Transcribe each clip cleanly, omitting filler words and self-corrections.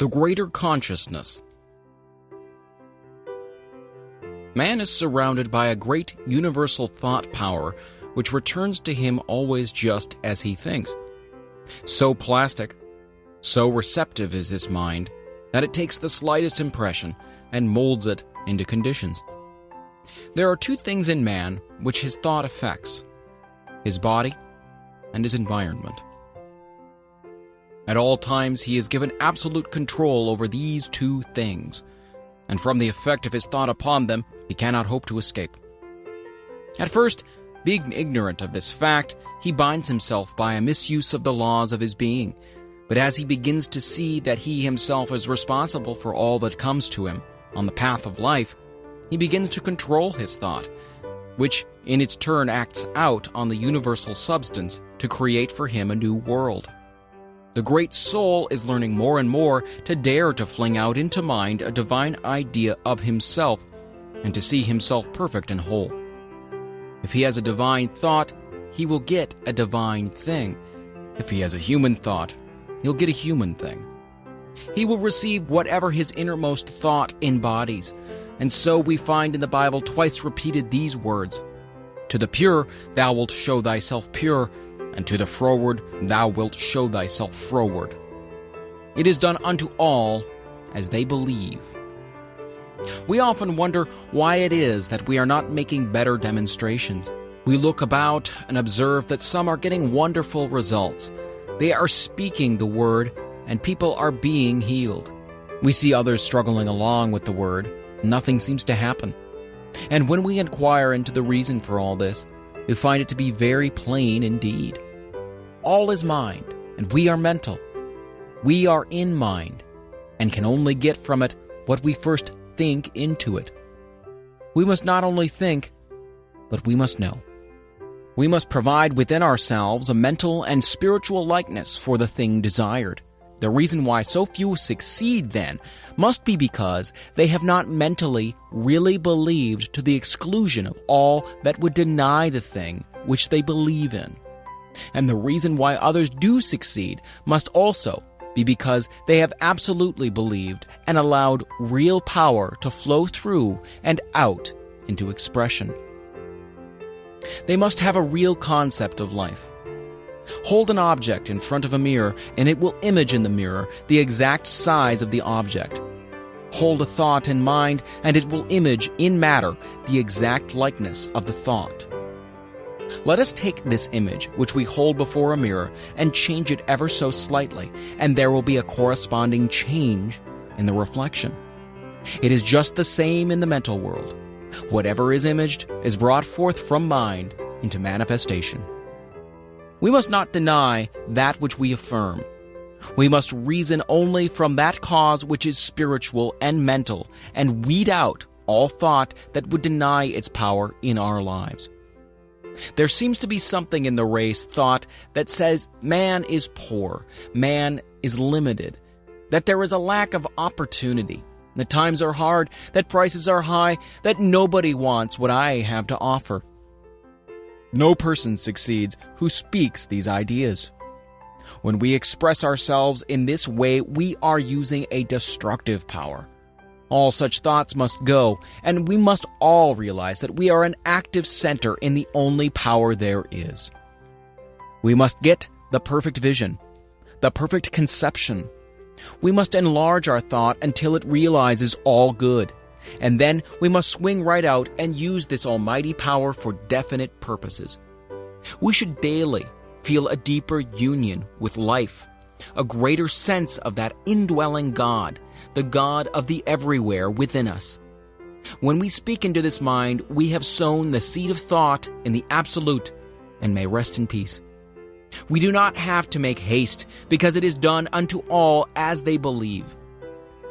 The greater consciousness. Man is surrounded by a great universal thought power which returns to him always just as he thinks. So plastic, so receptive is this mind that it takes the slightest impression and molds it into conditions. There are two things in man which his thought affects: his body and his environment. At all times he is given absolute control over these two things, and from the effect of his thought upon them he cannot hope to escape. At first, being ignorant of this fact, he binds himself by a misuse of the laws of his being, but as he begins to see that he himself is responsible for all that comes to him on the path of life, he begins to control his thought, which in its turn acts out on the universal substance to create for him a new world. The great soul is learning more and more to dare to fling out into mind a divine idea of himself and to see himself perfect and whole. If he has a divine thought, he will get a divine thing. If he has a human thought, he'll get a human thing. He will receive whatever his innermost thought embodies, and so we find in the Bible twice repeated these words: "To the pure thou wilt show thyself pure, and to the froward thou wilt show thyself froward. It is done unto all as they believe." We often wonder why it is that we are not making better demonstrations. We look about and observe that some are getting wonderful results. They are speaking the word, and people are being healed. We see others struggling along with the word. Nothing seems to happen. And when we inquire into the reason for all this, we find it to be very plain indeed. All is mind, and we are mental. We are in mind, and can only get from it what we first think into it. We must not only think, but we must know. We must provide within ourselves a mental and spiritual likeness for the thing desired. The reason why so few succeed, then, must be because they have not mentally really believed to the exclusion of all that would deny the thing which they believe in. And the reason why others do succeed must also be because they have absolutely believed and allowed real power to flow through and out into expression. They must have a real concept of life. Hold an object in front of a mirror, and it will image in the mirror the exact size of the object. Hold a thought in mind, and it will image in matter the exact likeness of the thought. Let us take this image, which we hold before a mirror, and change it ever so slightly, and there will be a corresponding change in the reflection. It is just the same in the mental world. Whatever is imaged is brought forth from mind into manifestation. We must not deny that which we affirm. We must reason only from that cause which is spiritual and mental, and weed out all thought that would deny its power in our lives. There seems to be something in the race thought that says man is poor, man is limited, that there is a lack of opportunity, that times are hard, that prices are high, that nobody wants what I have to offer. No person succeeds who speaks these ideas. When we express ourselves in this way, we are using a destructive power. All such thoughts must go, and we must all realize that we are an active center in the only power there is. We must get the perfect vision, the perfect conception. We must enlarge our thought until it realizes all good, and then we must swing right out and use this almighty power for definite purposes. We should daily feel a deeper union with life, a greater sense of that indwelling God, the God of the everywhere within us. When we speak into this mind, we have sown the seed of thought in the absolute and may rest in peace. We do not have to make haste, because it is done unto all as they believe.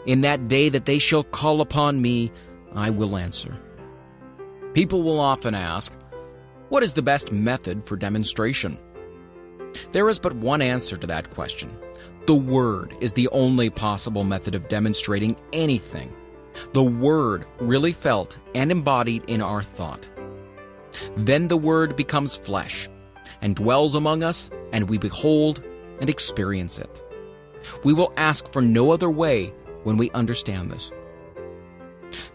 In that day that they shall call upon me, I will answer. People will often ask, what is the best method for demonstration? There is but one answer to that question. The Word is the only possible method of demonstrating anything. The Word really felt and embodied in our thought. Then the Word becomes flesh and dwells among us, and we behold and experience it. We will ask for no other way when we understand this.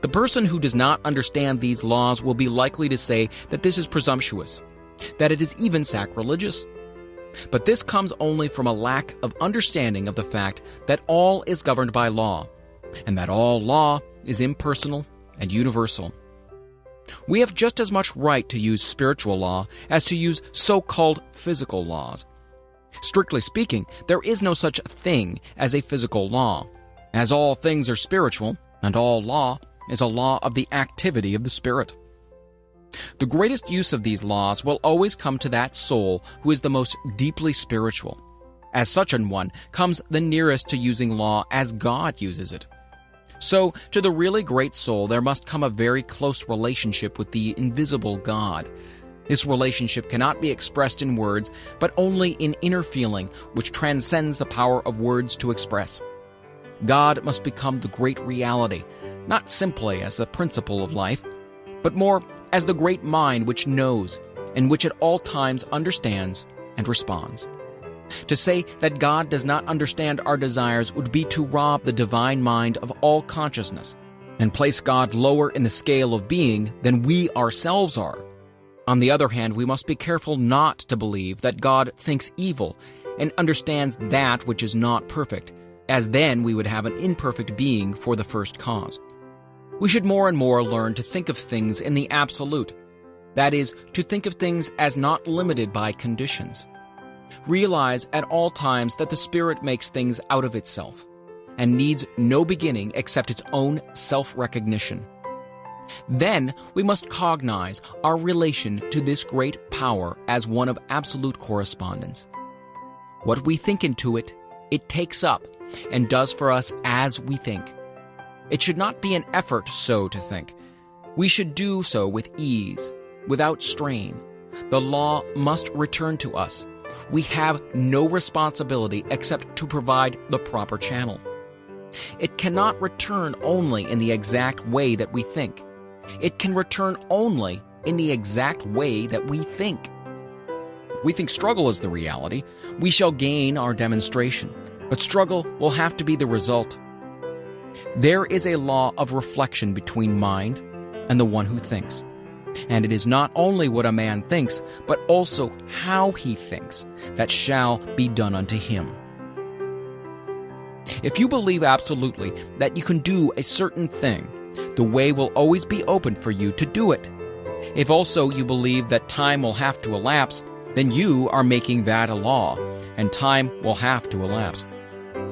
The person who does not understand these laws will be likely to say that this is presumptuous, that it is even sacrilegious. But this comes only from a lack of understanding of the fact that all is governed by law, and that all law is impersonal and universal. We have just as much right to use spiritual law as to use so-called physical laws. Strictly speaking, there is no such thing as a physical law, as all things are spiritual, and all law is a law of the activity of the Spirit. The greatest use of these laws will always come to that soul who is the most deeply spiritual. As such an one comes the nearest to using law as God uses it. So, to the really great soul there must come a very close relationship with the invisible God. This relationship cannot be expressed in words, but only in inner feeling, which transcends the power of words to express. God must become the great reality, not simply as the principle of life, but more as the great mind which knows, and which at all times understands and responds. To say that God does not understand our desires would be to rob the divine mind of all consciousness, and place God lower in the scale of being than we ourselves are. On the other hand, we must be careful not to believe that God thinks evil and understands that which is not perfect, as then we would have an imperfect being for the first cause. We should more and more learn to think of things in the absolute, that is, to think of things as not limited by conditions. Realize at all times that the Spirit makes things out of itself, and needs no beginning except its own self-recognition. Then we must cognize our relation to this great power as one of absolute correspondence. What we think into it, it takes up and does for us as we think. It should not be an effort so to think. We should do so with ease, without strain. The law must return to us. We have no responsibility except to provide the proper channel. It cannot return only in the exact way that we think. It can return only in the exact way that we think. If we think struggle is the reality, we shall gain our demonstration, but struggle will have to be the result. There is a law of reflection between mind and the one who thinks. And it is not only what a man thinks, but also how he thinks, that shall be done unto him. If you believe absolutely that you can do a certain thing, the way will always be open for you to do it. If also you believe that time will have to elapse, then you are making that a law, and time will have to elapse.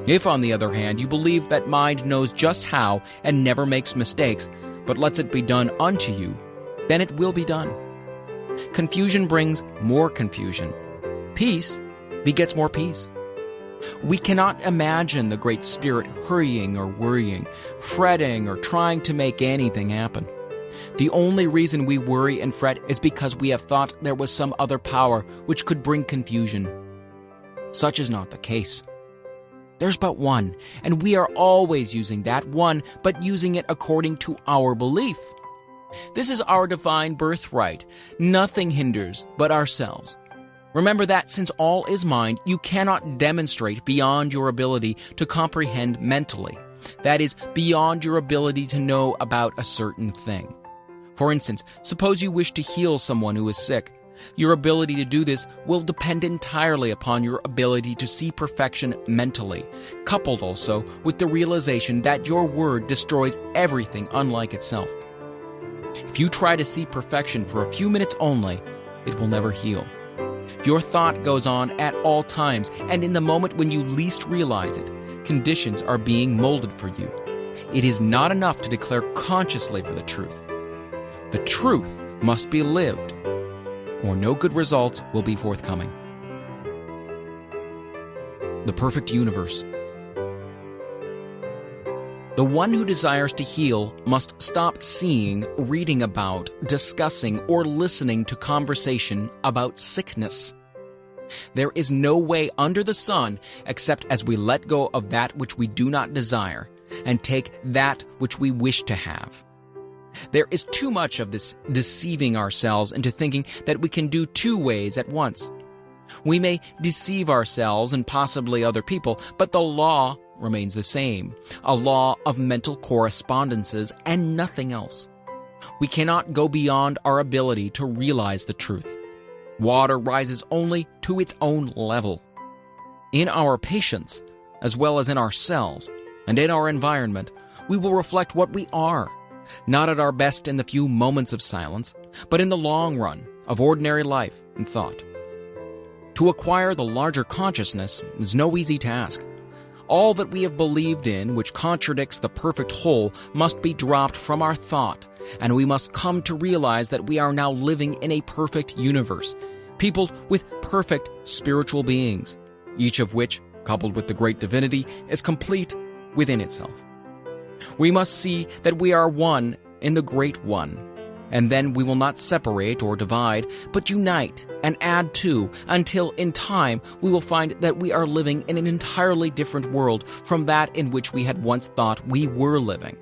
If, on the other hand, you believe that mind knows just how and never makes mistakes, but lets it be done unto you, then it will be done. Confusion brings more confusion. Peace begets more peace. We cannot imagine the Great Spirit hurrying or worrying, fretting or trying to make anything happen. The only reason we worry and fret is because we have thought there was some other power which could bring confusion. Such is not the case. There's but one, and we are always using that one, but using it according to our belief. This is our divine birthright. Nothing hinders but ourselves. Remember that since all is mind, you cannot demonstrate beyond your ability to comprehend mentally. That is, beyond your ability to know about a certain thing. For instance, suppose you wish to heal someone who is sick. Your ability to do this will depend entirely upon your ability to see perfection mentally, coupled also with the realization that your word destroys everything unlike itself. If you try to see perfection for a few minutes only, it will never heal. Your thought goes on at all times, and in the moment when you least realize it, conditions are being molded for you. It is not enough to declare consciously for the truth. The truth must be lived, or no good results will be forthcoming. The perfect universe. The one who desires to heal must stop seeing, reading about, discussing, or listening to conversation about sickness. There is no way under the sun except as we let go of that which we do not desire and take that which we wish to have. There is too much of this deceiving ourselves into thinking that we can do two ways at once. We may deceive ourselves and possibly other people, but the law remains the same, a law of mental correspondences and nothing else. We cannot go beyond our ability to realize the truth. Water rises only to its own level. In our patience, as well as in ourselves and in our environment, we will reflect what we are, not at our best in the few moments of silence, but in the long run of ordinary life and thought. To acquire the larger consciousness is no easy task. All that we have believed in which contradicts the perfect whole must be dropped from our thought, and we must come to realize that we are now living in a perfect universe, peopled with perfect spiritual beings, each of which, coupled with the great divinity, is complete within itself. We must see that we are one in the Great One, and then we will not separate or divide, but unite and add to, until in time we will find that we are living in an entirely different world from that in which we had once thought we were living.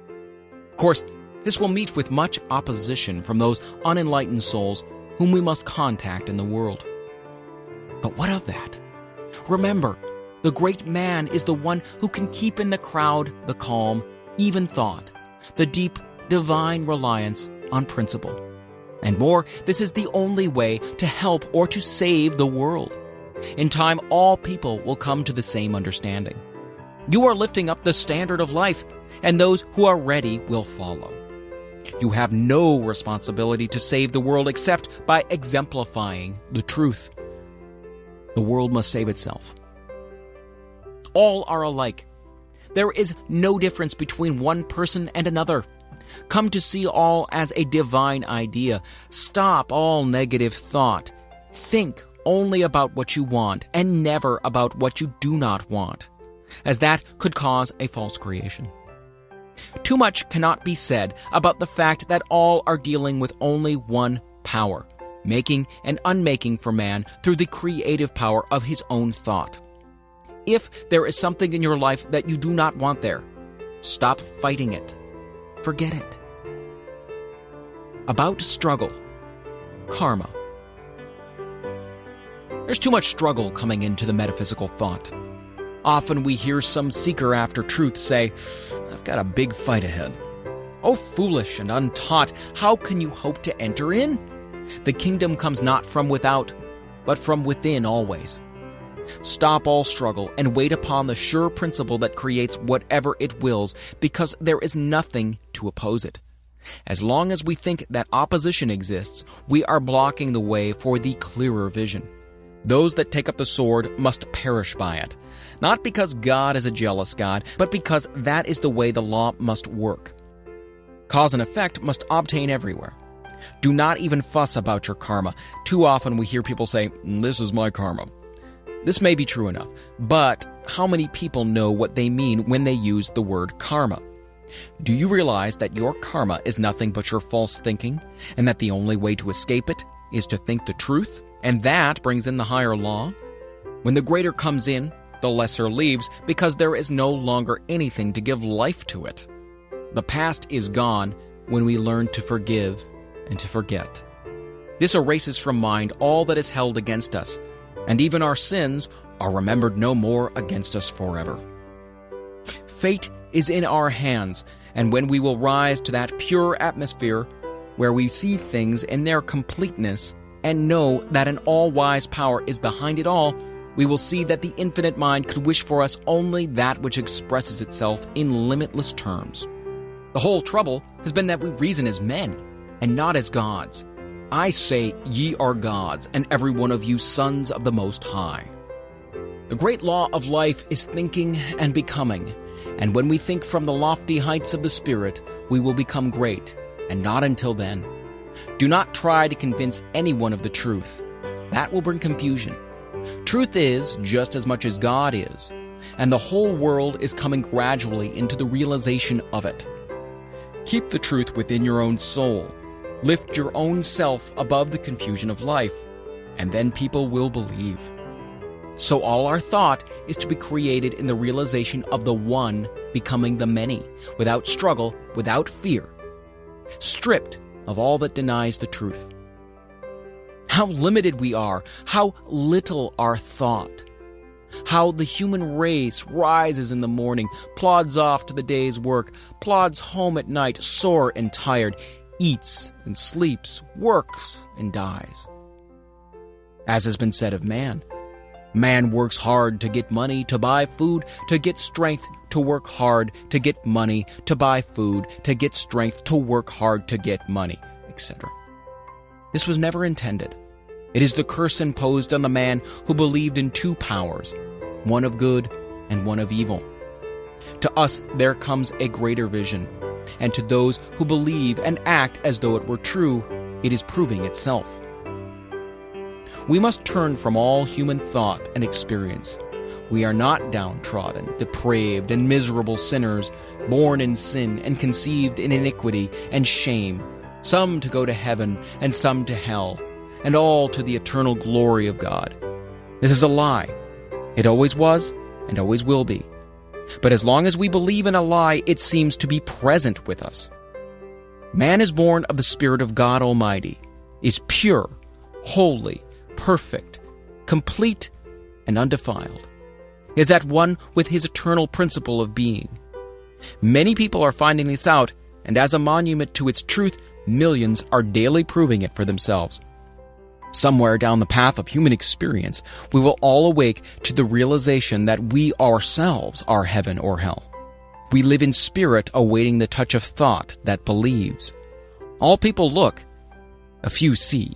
Of course, this will meet with much opposition from those unenlightened souls whom we must contact in the world. But what of that? Remember, the great man is the one who can keep in the crowd the calm, even thought, the deep, divine reliance on principle. And more, this is the only way to help or to save the world. In time, all people will come to the same understanding. You are lifting up the standard of life, and those who are ready will follow. You have no responsibility to save the world except by exemplifying the truth. The world must save itself. All are alike. There is no difference between one person and another. Come to see all as a divine idea. Stop all negative thought. Think only about what you want and never about what you do not want, as that could cause a false creation. Too much cannot be said about the fact that all are dealing with only one power, making and unmaking for man through the creative power of his own thought. If there is something in your life that you do not want there, stop fighting it. Forget it. About struggle. Karma. There's too much struggle coming into the metaphysical thought. Often we hear some seeker after truth say, "I've got a big fight ahead." Oh, foolish and untaught, how can you hope to enter in? The kingdom comes not from without, but from within always. Stop all struggle and wait upon the sure principle that creates whatever it wills, because there is nothing to oppose it. As long as we think that opposition exists, we are blocking the way for the clearer vision. Those that take up the sword must perish by it, not because God is a jealous God, but because that is the way the law must work. Cause and effect must obtain everywhere. Do not even fuss about your karma. Too often we hear people say, "This is my karma." This may be true enough, but how many people know what they mean when they use the word karma? Do you realize that your karma is nothing but your false thinking, and that the only way to escape it is to think the truth, and that brings in the higher law? When the greater comes in, the lesser leaves, because there is no longer anything to give life to it. The past is gone when we learn to forgive and to forget. This erases from mind all that is held against us, and even our sins are remembered no more against us forever. Fate is in our hands, and when we will rise to that pure atmosphere where we see things in their completeness and know that an all-wise power is behind it all, we will see that the infinite mind could wish for us only that which expresses itself in limitless terms. The whole trouble has been that we reason as men, and not as gods. I say, ye are gods, and every one of you sons of the Most High. The great law of life is thinking and becoming, and when we think from the lofty heights of the Spirit, we will become great, and not until then. Do not try to convince anyone of the truth. That will bring confusion. Truth is just as much as God is, and the whole world is coming gradually into the realization of it. Keep the truth within your own soul. Lift your own self above the confusion of life, and then people will believe. So all our thought is to be created in the realization of the one becoming the many, without struggle, without fear, stripped of all that denies the truth. How limited we are, how little our thought. How the human race rises in the morning, plods off to the day's work, plods home at night, sore and tired, eats and sleeps, works and dies. As has been said of man, man works hard to get money, to buy food, to get strength, to work hard, to get money, to buy food, to get strength, to work hard, to get money, etc. This was never intended. It is the curse imposed on the man who believed in two powers, one of good and one of evil. To us there comes a greater vision, and to those who believe and act as though it were true, it is proving itself. We must turn from all human thought and experience. We are not downtrodden, depraved, and miserable sinners, born in sin and conceived in iniquity and shame, some to go to heaven and some to hell, and all to the eternal glory of God. This is a lie. It always was and always will be. But as long as we believe in a lie, it seems to be present with us. Man is born of the Spirit of God Almighty, is pure, holy, perfect, complete, and undefiled, is at one with his eternal principle of being. Many people are finding this out, and as a monument to its truth, millions are daily proving it for themselves. Somewhere down the path of human experience, we will all awake to the realization that we ourselves are heaven or hell. We live in spirit, awaiting the touch of thought that believes. All people look, a few see.